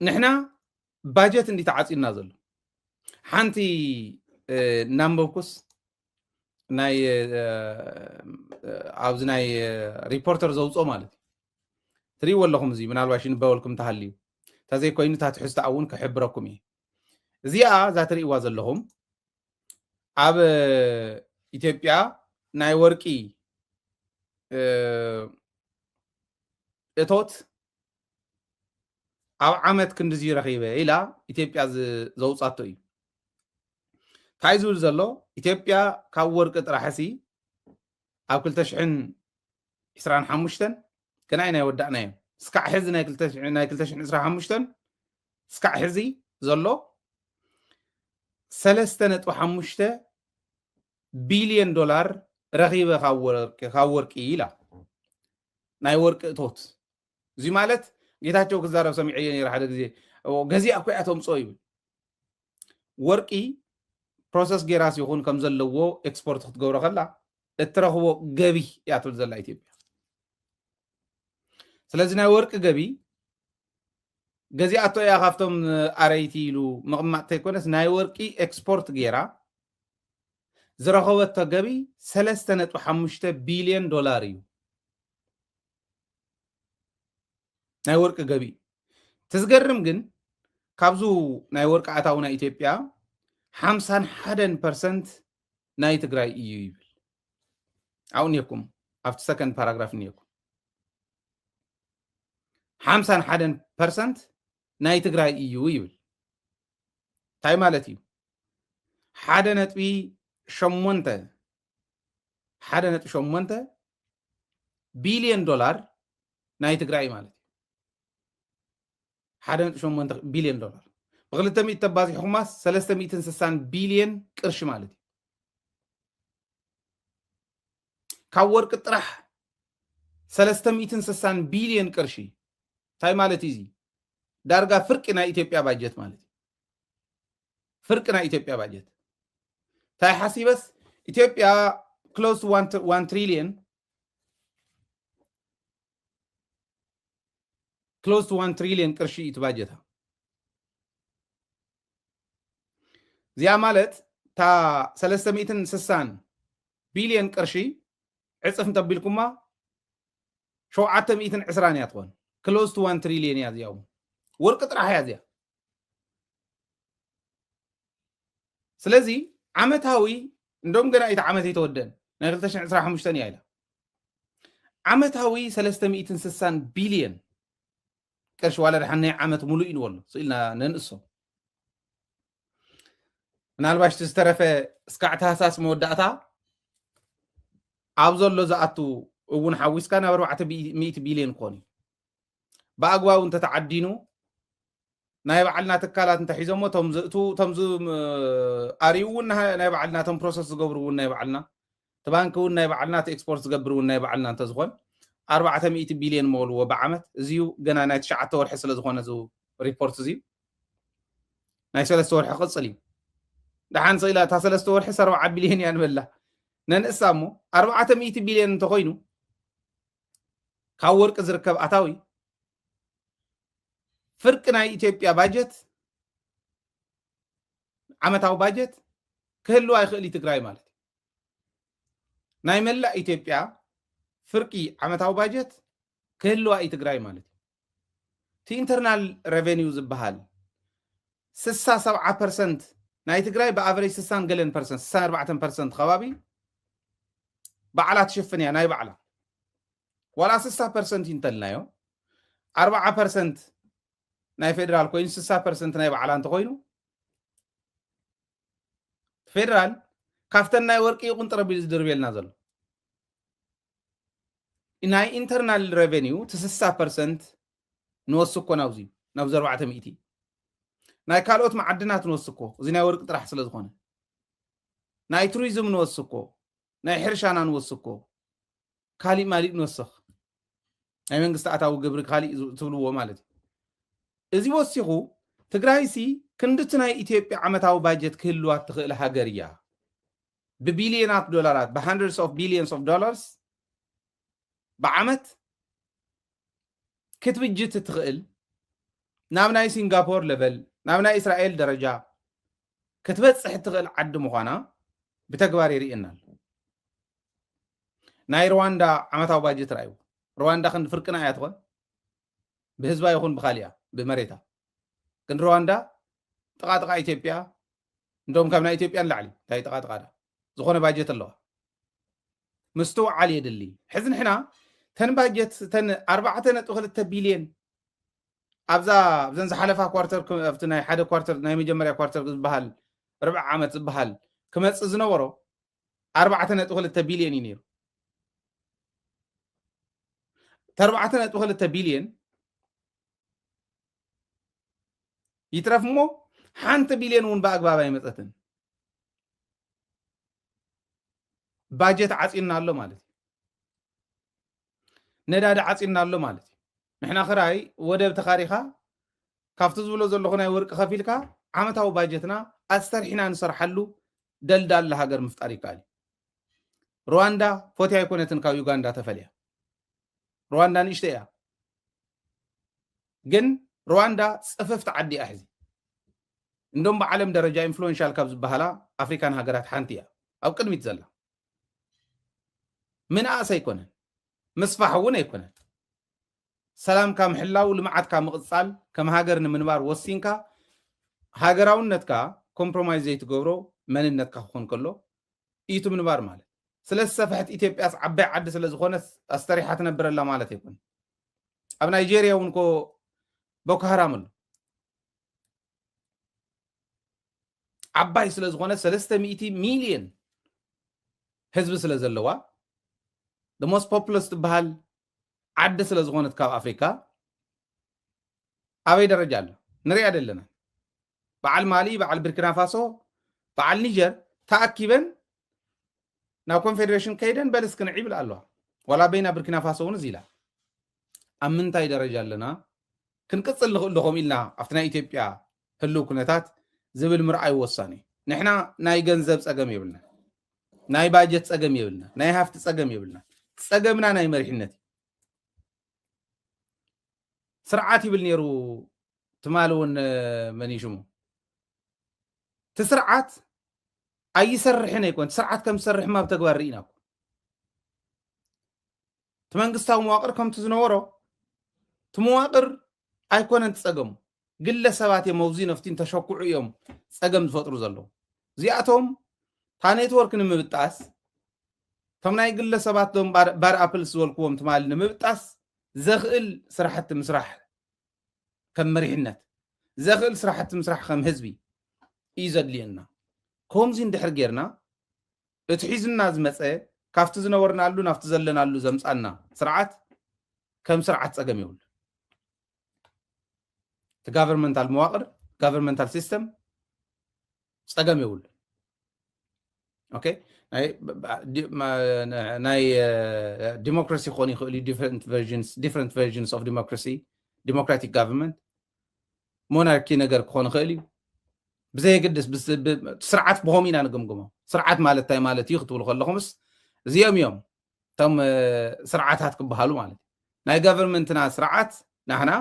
نحنا باجت اللي تعاصينا زلو حانتي نامبوكس ناي عاوز ناي ريبورتر زوصو مالتي تري والله زي من الواشين بولكم تحليو تازي كوينو تحس تعاون كحبركم ايه زيا ذات ريوا زلهم اب ኢትዮጵያ ናይ ወርቂ እቶት ኣብ ዓመት ክንዲ ረኺበ ኢላ ኢትዮጵያ ዘውፃቶ እዩ እንታይ ዝብል ዘሎ ኢትዮጵያ ካብ ወርቂ ጥራሕሲ ኣብ 2025 ገናይ ናይ ወዳእናዮ ስካዕ ሕዚ ናይ 2025 ስካዕ ሕዚ ዘሎ 3.5 ቢልዮን ዶላር ረኺበ ካብ ወርቂ ኢላ ናይ ወርቂ እቶት እዚ ማለት ጌታቸው ክዛረብ ሰሚዐ ነይረ ሓደ ግዜ ገዚኣ እኮ ኣተምጾ ይብል ወርቂ ፕሮሰስ ጌራስ ይኹን ከም ዘለዎ ኤክስፖርት ክትገብሮ ከላ እትረኽቦ ገቢ እያ ትብል ዘላ ኢትዮጵያ ስለዚ ናይ ወርቂ ገቢ ገዚኣቶ እያ ካብቶም ኣረይቲ ኢሉ ምቕማጥ ተይኮነስ ናይ ወርቂ ኤክስፖርት ጌራ ዝረኸበቶ ገቢ 3.5 ቢልዮን ዶላር እዩ ናይ ወርቂ ገቢ ትዝገርም ግን ካብዙ ናይ ወርቂ ኣታውና ኢትዮጵያ 51% ናይ ትግራይ እዩ ይብል አሁን የኩም after second paragraph ንየኩም 51% ናይ ትግራይ እዩ ይብል ታይ ማለት እዩ 1.8 ቢልዮን ዶላር ናይ ትግራይ ማለት 1.8 ቢልዮን ዶላር بغلطة مئة تبازي حكومة 360 بليون قرش مالتي كاورك طرح 360 بليون قرشي تاي مالتي زي دارغا فرقنا إثيوبيا باجت مالتي فرقنا إثيوبيا باجت تاي حسيبس إثيوبيا close to 1 trillion close to 1 trillion قرشي يتباجتها زي مالت تا 360 بليون قرشي عصف نتبلكما شو 420 يطون close to 1 trillion يا زياو ورق طرح يا زيا سلازي عمتاوي ندوم غنا ايت عمت يتودن نا 2025 يايلا عمتاوي 360 بليون قرش ولا رحنا عمت ملوين والله سئلنا ننقصه ምናልባሽ ዝተረፈ እስካዕ ታህሳስ መወዳእታ ኣብ ዘሎ ዝኣቱ እውን ሓዊስካ ናብ 400 ቢልዮን ኮኒ ብኣግባቡ እንተተዓዲኑ ናይ ባዕልና ትካላት እንተሒዞሞ ቶም ኣርዩ እውን ናይ ባዕልና ቶም ፕሮሰስ ዝገብሩ እውን ናይ ባዕልና ተባንክ እውን ናይ ባዕልና ኤክስፖርት ዝገብሩ እውን ናይ ባዕልና እንተዝኾን 400 ቢልዮን መውልዎ ብዓመት እዚዩ ገና ናይ 9 ወርሒ ስለ ዝኾነ ዝ ሪፖርት እዚዩ ናይ 3 ወርሒ ቅፅል እዩ دحان صيلا تا 3 ورح 4 بليون ينبلا ننقسامو 400 بليون انتخوينو كاو ورق زركب اتاوي فرق ناي ايثيوبيا باجت عمتاو باجت كهلو ايخلي تግራይ ማለት ናይ መላ ኢትዮጵያ ፍርቂ ዓመታው ባጀት كهلو اي تግራይ ማለት ቲ ኢንተርናል ሬቨኒው ዝበሃል 67% ናይ ትግራይ በአቨሬጅ 60 ገለን ፐርሰንት 64% ከባቢ በዓላት ሽፍን ያ ናይ በዓላ ወላ 60% ይንተልናዮ 40% ናይ ፌደራል ኮይን 60% ናይ በዓላ እንተ ኮይኑ ፌደራል ካፍተን ናይ ወርቂ ቁንጥረ ቢል ዝድርቤልና ዘሎ ናይ ኢንተርናል ሬቨኒው 60% ንወስኮ ናብዚ ናብ 400 ናይ ካልኦት ማዕድናት ንወስኮ እዚ ናይ ወርቂ ጥራሕ ስለ ዝኾነ ናይ ቱሪዝም ንወስኮ ናይ ሕርሻና ንወስኮ ካሊ ማሊ ንወስኽ ናይ መንግስቲ ኣታዊ ግብሪ ካሊ ትብልዎ ማለት እዚ ወሲኹ ትግራይሲ ክንድት ናይ ኢትዮጵያ ዓመታዊ ባጀት ክህልዋ ትኽእል ሃገር እያ ብቢልዮናት ዶላራት በ100s of billions of dollars بعمت ክትብጅት ትኽእል نامناي سنغافور ليفل نامناي إسرائيل درجة كتبصح تغل عد مخانا بتكبار يرينا ناي رواندا عمتاو باجت رايو رواندا خن فرقنا ياتخون بهزبا يكون بخاليا بمريتا كن رواندا تقاطقا إثيوبيا ندوم كمنا إثيوبيا لعلي تاي تقاطقا زخونه باجت الله مستوى عالي دلي حزن حنا تن باجت تن 4.2 بليون ابزا بزن زحلفا كوارتر افتنا حدا كوارتر ناي مجمريا كوارتر زبحال ربع عامت زبحال كمص زنورو 4.2 بليون ينير 4.2 بليون يترف مو حانت بليون ون باغبابا يمصتن باجت عصينا له مالتي نداد عصينا له مالتي نحنا خراي ودب تخاريخا كافت زبلو زلو خناي ورق خفيلكا عمتاو باجتنا استرحنا نسرحلو دلدال لهاجر مفتاري قال رواندا فوتي يكونتن كاو يوغاندا تفليا رواندا نشتيا جن رواندا صففت عدي احزي عندهم بعالم درجه انفلونشال كابز بحالا افريكان هاجرات حانتيا او قدمت زلا من اسا يكونن مصفحون يكونن سلام كام حلاو لمعات كام مقصال كم هاجر منبار وسينكا هاجراونتكا كومبرومايز يتغبرو مننتكا خون كله ايتو منبار مالت سلس سفحت ايثيوبيا عبي عد سلازخونه استريحه تنبر الله مالت يكون اب نيجيريا ونكو بوكو حرام عباي سلازخونه 300 مليون حزب سلازلوا the most populous تبهال عد سلازخونه كاب افريكا ابي درجه له نري አይደለنا بعل مالي بعل بركنا فاسو بعل نيجر تاكيبن ناو كونفدريشن كيدن بلس كنعيب الله ولا بين بركنا فاسو نزيلا امنتاي درجه لنا كنقصل لهم إلنا افتنا ايثيوبيا هلو كنتات زبل مرعي وصاني نحنا ناي ገንዘብ ጸገም ይብልና ناي باجت ጸገም ይብልና ناي هافت ጸገም ይብልና ጸገምنا ناي مرحنت سرعات يبل نيرو تمالون منيشمو تسرعات اي سرحنا يكون سرعات كم سرح ما بتغبر رينا تمنغستاو مواقر كم تزنورو تمواقر ايكونن تصقم ግለሰባት የመውዚ ነፍቲን ተሸኩዑ እዮም ጸገም ዝፈጥሩ ዘለው ዚአቶም ታ ኔትወርክ ንምብጣስ ተምናይ ግለሰባት ዶም ባር አፕልስ ወልኩም ትማል ንምብጣስ ዘኽእል ስራሕት ምስራሕ ከም መሪሕነት ዘኽእል ስራሕት ምስራሕ ከም ህዝቢ ይዘድልየና ከምዚ እንድሕር ጌርና እቲ ሒዝና ዝመፀ ካፍቲ ዝነበርናሉ ናፍቲ ዘለናሉ ዘምፃና ስርዓት ከም ስርዓት ጸገም ይውል the governmental مواقر governmental system ጸገም ይውል okay ናይ democracy ኾን ይኽእል different versions of democracy democratic government monarchy ነገር ኾን ይኽእል ብዘይ ግድስ ስርዓት ብኾም ኢና ንግምግሞ ስርዓት ማለት ታይ ማለት እዩ ክትብሉ ከለኹምስ እዚኦም እዮም ቶም ስርዓታት ክበሃሉ ማለት ናይ governmentና ስርዓት ናህና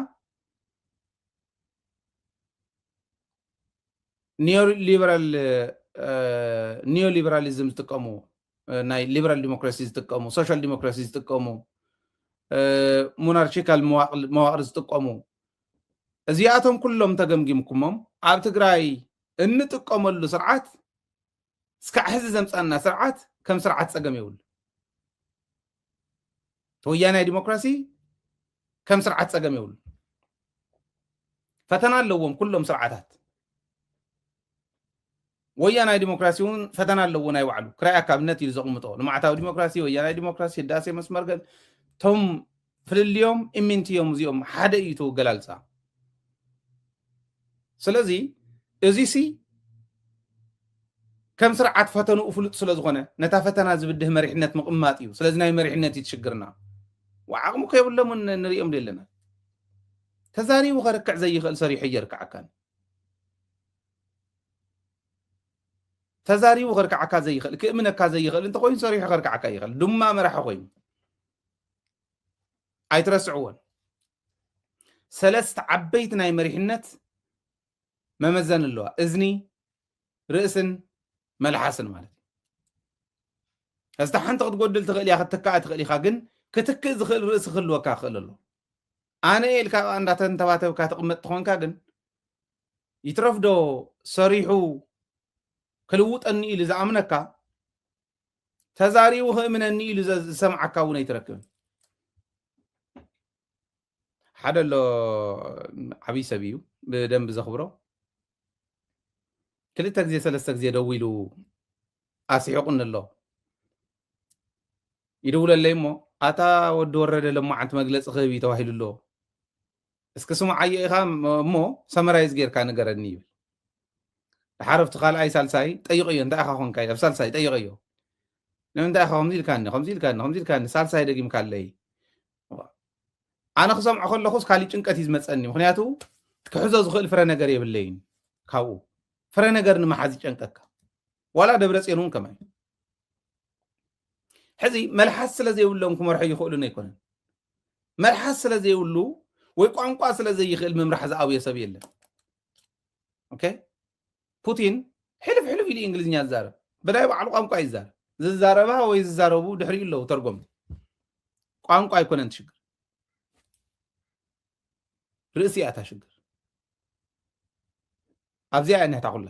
neoliberalism تقومو ناي liberal democracy تقومو social democracy تقومو monarchical مواقر تقومو ازياتهم كلهم تገምጊምኩሞም ኣብ ትግራይ እንጥቀመሉ ስርዓት እስካዕ ሕዚ ዘምፃና ስርዓት ከም ስርዓት ጸገም ይውል ተወያናይ ዲሞክራሲ ከም ስርዓት ጸገም ይውል ፈተና ኣለዎም ኩሎም ስርዓታት ወያናይ ዲሞክራሲውን ፈተና አለው ናይ ዋዕሉ ክራይ አካብነት ይዘቅምጦ ለማዕታው ዲሞክራሲ ወያናይ ዲሞክራሲ ዳሴ መስመር ገል ቶም ፍልልዮም ኢሚንቲዮም ዚኦም ሓደ እዩ ተገላልጻ ስለዚ እዚሲ ከም ስርዓት ፈተኑ ፍሉጥ ስለዝኾነ ነታ ፈተና ዝብድህ መሪሕነት መቅማጥ እዩ ስለዚ ናይ መሪሕነት ይትሽግርና ወዓቅሙ ከይብሎም ንሪኦም ደለና ተዛሪቡ ከረክዕ ዘይኽእል ሰሪሕ ይርክዓካን ተዛሪቡ ከርክዓካ ዘይኽእል ክእምነካ ዘይኽእል እንተ ኮይኑ ሰሪሑ ከርክዓካ ይኽእል ድማ መራሒ ኮይኑ ኣይትረስዕዎን ሰለስተ ዓበይቲ ናይ መሪሕነት መመዘን ኣለዋ እዝኒ ርእስን መልሓስን ማለት እስታ ሓንቲ ክትጎድል ትኽእል እያ ክትከኣ ትኽእል ኢኻ ግን ክትክእ ዝኽእል ርእሲ ክህልወካ ክኽእል ኣሎ ኣነ ኢልካ እንዳተንተባተብካ ትቕመጥ ትኾንካ ግን ይትረፍዶ ሰሪሑ ክልውጠኒ ኢሉ ዝኣምነካ ተዛሪቡ ክእምነኒ ኢሉ ዝሰምዓካ እውን ኣይትረክብን ሓደ ኣሎ ዓብይ ሰብ እዩ ብደንብ ዘኽብሮ ክልተ ግዜ ሰለስተ ግዜ ደው ኢሉ ኣስሒቁኒ ኣሎ ይደውለለይ እሞ ኣታ ወዲ ወረደ ለማዓንቲ መግለፂ ክህብ ተባሂሉ ኣሎ እስኪ ስሙዓየ ኢኻ እሞ ሰመራይዝ ጌርካ ንገረኒ ይብል ሓረፍቲ ካልኣይ ሳልሳይ ጠይቀዮ እንታይ ኢኻ ኮንካ ኣብ ሳልሳይ ጠይቀዮ ንምንታይ ኢኻ ከምዚ ኢልካኒ ሳልሳይ ደጊምካ ኣለይ ኣነ ክሰምዖ ከለኹስ ካሊእ ጭንቀት እዩ ዝመፀኒ ምክንያቱ ክሕዞ ዝኽእል ፍረ ነገር የብለይን ካብኡ ፍረ ነገር ንምሓዝ ይጨንቀካ ዋላ ደብረፅዮን እውን ከማይ ሕዚ መልሓስ ስለ ዘይብሎም ክመርሖ ይኽእሉን ኣይኮነን መልሓስ ስለ ዘይብሉ ወይ ቋንቋ ስለ ዘይኽእል ምምራሕ ዝኣብዮ ሰብ የለን ኦኬ ፑቲን ሕልፍ ሕልፍ ኢሉ እንግሊዝኛ ዝዛረብ ብናይ ባዕሉ ቋንቋ ይዛረብ ዝዛረባ ወይ ዝዛረቡ ድሕሪኡ ኣለዉ ተርጎም ቋንቋ ኣይኮነን ትሽግር ርእሲ እያ ታሽግር ኣብዚኣ እያ ንሕታ ኩላ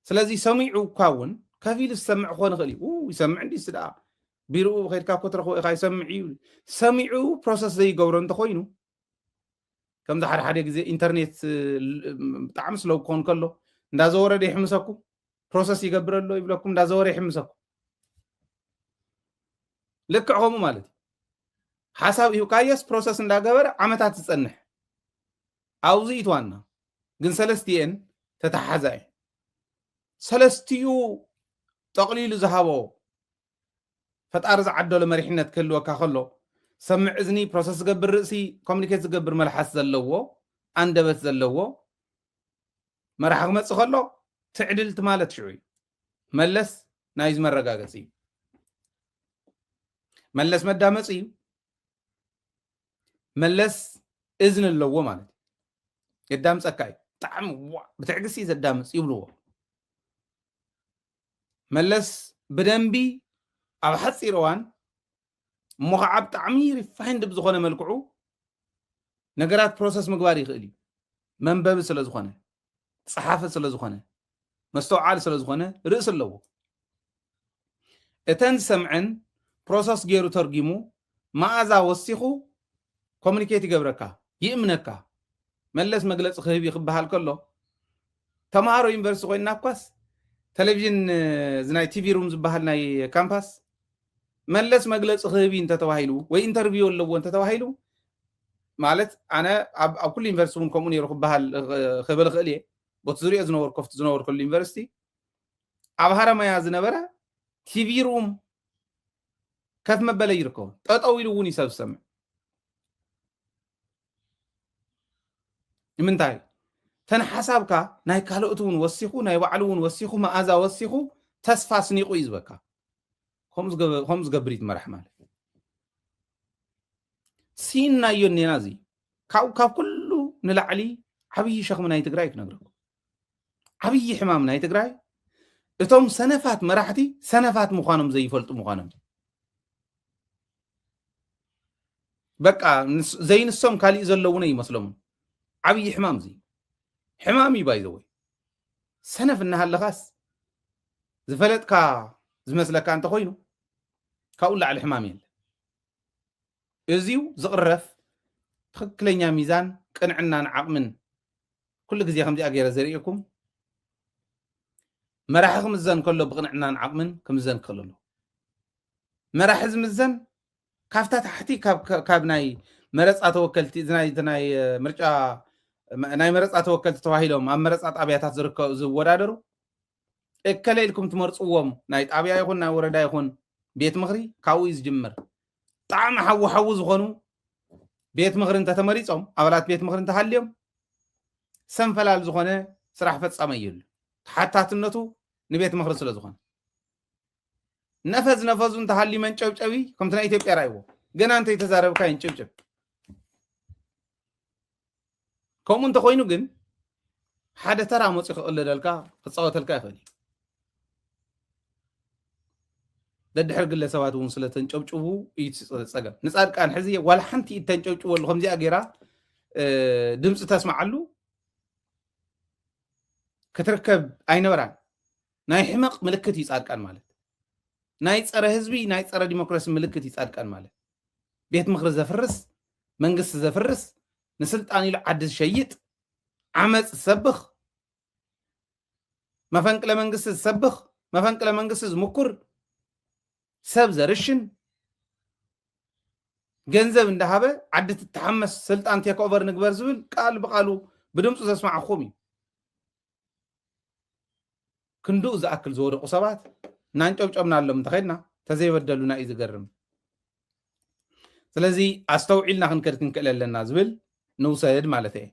ስለዚ ሰሚዑ እኳ እውን ከፍ ኢሉ ዝሰምዕ ክኾን ይኽእል እዩ ይሰምዕ እንዲስ ደኣ ቢርኡ ከይድካ እኮ ትረኽቦ ኢኻ ይሰምዕ እዩ ሰሚዑ ፕሮሰስ ዘይገብሮ እንተኮይኑ ከምዚ ሓደ ሓደ ግዜ ኢንተርኔት ብጣዕሚ ስለው ክኾን ከሎ እንዳዘወረደ ይሕምሰኩም ፕሮሰስ ይገብረሎ ይብለኩም እንዳዘወረ ይሕምሰኩም ልክዕ ከምኡ ማለት እዩ ሓሳብ ሂብካየስ ፕሮሰስ እንዳገበረ ዓመታት ዝፀንሕ ኣብዚ ኢትዋና ግን ሰለስቲአን ተተሓሓዛ እየን ሰለስቲኡ ጠቕሊሉ ዝሃቦ ፈጣሪ ዝዓደሎ መሪሕነት ክህልወካ ከሎ ሰምዕ እዝኒ ፕሮሰስ ዝገብር ርእሲ ኮሚኒኬት ዝገብር መልሓስ ዘለዎ ኣንደበት ዘለዎ መራሒ ክመፅእ ከሎ ትዕድልቲ ማለት ሽዑ እዩ መለስ ናይ ዝመረጋገፂ እዩ መለስ መዳመፂ እዩ መለስ እዝኒ ኣለዎ ማለት እዩ የዳምፀካ እዩ ብጣዕሚ ብትዕግሲ ዘዳምፅ ይብልዎ መለስ ብደንቢ ኣብ ሓፂር እዋን እሞ ከዓ ብጣዕሚ ሪፋይንድ ብዝኾነ መልክዑ ነገራት ፕሮሰስ ምግባር ይኽእል እዩ መንበቢ ስለ ዝኾነ ፀሓፊ ስለ ዝኾነ መስተውዓል ስለ ዝኾነ ርእሲ ኣለዎ እተን ዝሰምዐን ፕሮሰስ ገይሩ ተርጊሙ መኣዛ ወሲኹ ኮሚኒኬት ይገብረካ ይእምነካ መለስ መግለፂ ክህብ ክበሃል ከሎ ተምሃሮ ዩኒቨርሲቲ ኮይንና እኳስ ቴሌቪዥን ዝናይ ቲቪ ሩም ዝበሃል ናይ ካምፓስ መለስ መግለፂ ክህብ እንተተባሂሉ ወይ ኢንተርቪው ኣለዎ እንተተባሂሉ ማለት ኣነ ኣብ ኩሉ ዩኒቨርሲቲ እውን ከምኡ ነይሩ ክበሃል ክብል ክእል እየ ቦት ዝሪኦ ዝነበሩ ኮፍቲ ዝነበሩ ኩሉ ዩኒቨርሲቲ ኣብ ሃረማያ ዝነበረ ቲቪ ሩም ከፍ መበለ ይርከቡ ጠጠው ኢሉ እውን ይሰብ ዝሰምዕ ንምንታይ ተን ሓሳብካ ናይ ካልኦት እውን ወሲኹ ናይ ባዕሉ እውን ወሲኹ መኣዛ ወሲኹ ተስፋ ስኒቑ እዩ ዝበካ ከምኡ ዝገብር ይትመራሕ ማለት ሲናዮ ኔና እዚ ካብ ኩሉ ንላዕሊ ዓብይ ሸኽሚ ናይ ትግራይ ክነግረኩም ዓብይ ሕማም ናይ ትግራይ እቶም ሰነፋት መራሕቲ ሰነፋት ምዃኖም ዘይፈልጡ ምዃኖም በቃ ዘይንሶም ካሊእ ዘለውነ ይመስሎም ዓብይ ሕማም እዚ ሕማም እዩ ባይዘወይ ሰነፍ እናሃለኻስ ዝፈለጥካ ዝመስለካ እንተኮይኑ ካብኡ ላዕሊ ሕማም የለ እዚዩ ዝቕረፍ ትክክለኛ ሚዛን ቅንዕናን ዓቕምን ኩሉ ግዜ ከምዚኣ ገይረ ዘርእየኩም መራሒ ክምዘን ከሎ ብቅንዕናን ዓቕምን ክምዘን ክኽእል ኣሎ መራሒ ዝምዘን ካብታ ታሕቲ ካብ ናይ መረፃ ተወከልቲ ናይ ምርጫ ናይ መረፃ ተወከልቲ ተባሂሎም ኣብ መረፃ ጣብያታት ዝወዳደሩ እከለ ኢልኩም ትመርፅዎም ናይ ጣብያ ይኹን ናይ ወረዳ ይኹን ቤት ምኽሪ ካብኡ እዩ ዝጅምር ብጣዕሚ ሓዊ ዝኾኑ ቤት ምኽሪ እንተተመሪፆም ኣባላት ቤት ምኽሪ እንተሃልዮም ሰንፈላል ዝኾነ ስራሕ ፈፃመ እየሉ ተሓታትነቱ ንቤት ምኽሪ ስለ ዝኾነ ነፈዙ እንተሃሊ መንጨብጨቢ ከምቲ ናይ ኢትዮጵያ ራእይዎ ገና እንተይተዛረብካ ይንጭብጭብ ከምኡ እንተኮይኑ ግን ሓደ ተራ መፂ ክቕልደልካ ክፃወተልካ ይኽእል እዩ ደድሕር ግለሰባት እውን ስለተንጨብጭቡ እዩ ፀገም ንፃድቃን ሕዚ ዋላ ሓንቲ ኢድ ተንጨብጭበሉ ከምዚኣ ገይራ ድምፂ ተስማዓሉ ክትርከብ ኣይነበራን ናይ ሕመቕ ምልክት እዩ ፃድቃን ማለት ናይ ፀረ ህዝቢ ናይ ፀረ ዲሞክራሲ ምልክት እዩ ፃድቃን ማለት ቤት ምክሪ ዘፍርስ መንግስቲ ዘፍርስ ንስልጣን ኢሉ ዓዲ ዝሸይጥ ዓመፅ ዝሰብኽ መፈንቅለ መንግስቲ ዝሰብኽ መፈንቅለ መንግስቲ ዝምኩር ሰብ ዘርሽን ገንዘብ እንዳሃበ ዓዲ ትተሓመስ ስልጣን ቴክ ኦቨር ንግበር ዝብል ቃል ብቃሉ ብድምፁ ዘስማዓኹም እዩ ክንዱእ ዝኣክል ዝወደቁ ሰባት እናንጨብጨብናሎም እንተኸድና ተዘይበደሉና እዩ ዝገርም ስለዚ ኣስተውዒልና ክንከድ ክንክእል ኣለና ዝብል ንውሰድ ማለት እየ